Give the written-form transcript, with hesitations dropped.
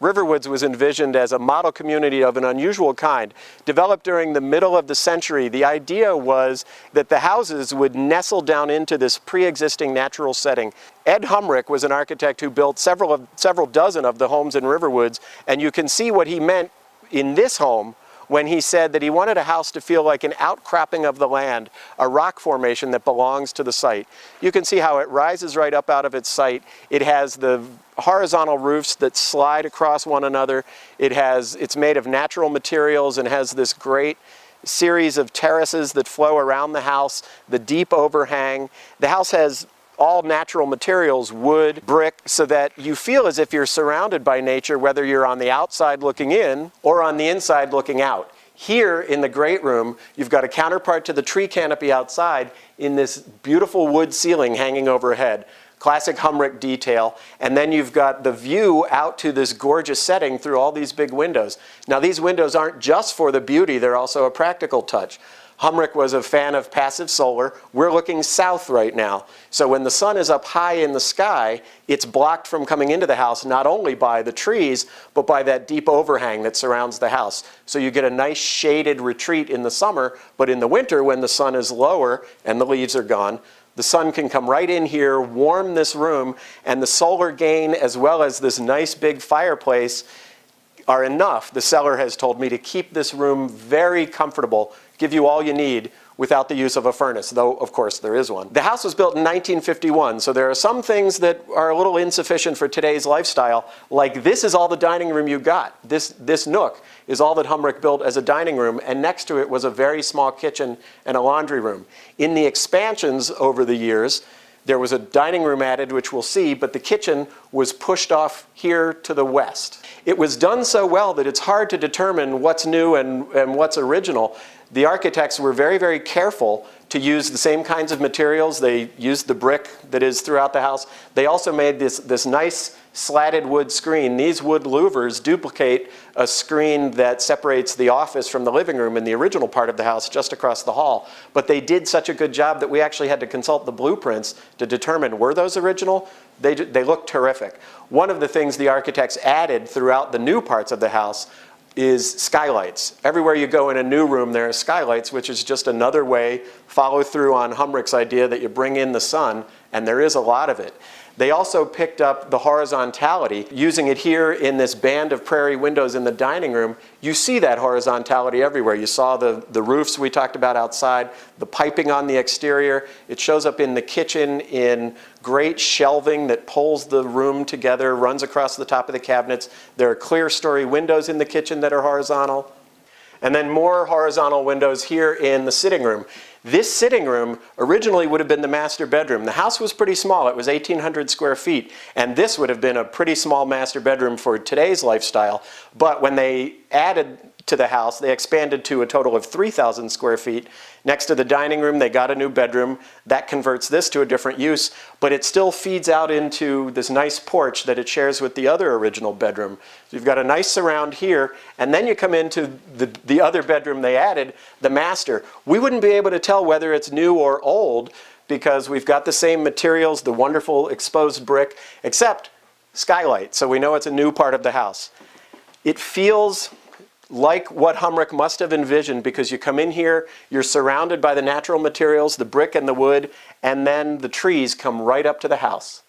Riverwoods was envisioned as a model community of an unusual kind. Developed during the middle of the century, the idea was that the houses would nestle down into this pre-existing natural setting. Ed Humrich was an architect who built several dozen of the homes in Riverwoods, and you can see what he meant in this home when he said that he wanted a house to feel like an outcropping of the land, a rock formation that belongs to the site. You can see how it rises right up out of its site. It has the horizontal roofs that slide across one another. It's made of natural materials and has this great series of terraces that flow around the house, the deep overhang. The house has all natural materials, wood, brick, so that you feel as if you're surrounded by nature, whether you're on the outside looking in or on the inside looking out. Here in the great room, you've got a counterpart to the tree canopy outside in this beautiful wood ceiling hanging overhead. Classic Humrich detail. And then you've got the view out to this gorgeous setting through all these big windows. Now these windows aren't just for the beauty, they're also a practical touch. Humrich was a fan of passive solar. We're looking south right now. So when the sun is up high in the sky, it's blocked from coming into the house not only by the trees, but by that deep overhang that surrounds the house. So you get a nice shaded retreat in the summer, but in the winter when the sun is lower and the leaves are gone, the sun can come right in here, warm this room, and the solar gain as well as this nice big fireplace are enough, the seller has told me, to keep this room very comfortable, give you all you need without the use of a furnace, though of course there is one. The house was built in 1951, so there are some things that are a little insufficient for today's lifestyle, like this is all the dining room you got. This nook is all that Humrich built as a dining room, and next to it was a very small kitchen and a laundry room. In the expansions over the years, there was a dining room added, which we'll see, but the kitchen was pushed off here to the west. It was done so well that it's hard to determine what's new and what's original. The architects were very, very careful to use the same kinds of materials. They used the brick that is throughout the house. They also made this nice slatted wood screen. These wood louvers duplicate a screen that separates the office from the living room in the original part of the house just across the hall. But they did such a good job that we actually had to consult the blueprints to determine, were those original? They look terrific. One of the things the architects added throughout the new parts of the house is skylights. Everywhere you go in a new room there are skylights, which is just another way, follow through on Humrich's idea that you bring in the sun, and there is a lot of it. They also picked up the horizontality, using it here in this band of prairie windows in the dining room. You see that horizontality everywhere. You saw the roofs we talked about outside, the piping on the exterior. It shows up in the kitchen in great shelving that pulls the room together, runs across the top of the cabinets. There are clear story windows in the kitchen that are horizontal. And then more horizontal windows here in the sitting room. This sitting room originally would have been the master bedroom. The house was pretty small. It was 1,800 square feet. And this would have been a pretty small master bedroom for today's lifestyle. But when they added to the house, they expanded to a total of 3,000 square feet. Next to the dining room, they got a new bedroom. That converts this to a different use, but it still feeds out into this nice porch that it shares with the other original bedroom. So you've got a nice surround here, and then you come into the other bedroom they added, the master. We wouldn't be able to tell whether it's new or old because we've got the same materials, the wonderful exposed brick, except skylight, so we know it's a new part of the house. It feels like what Humrich must have envisioned, because you come in here, you're surrounded by the natural materials, the brick and the wood, and then the trees come right up to the house.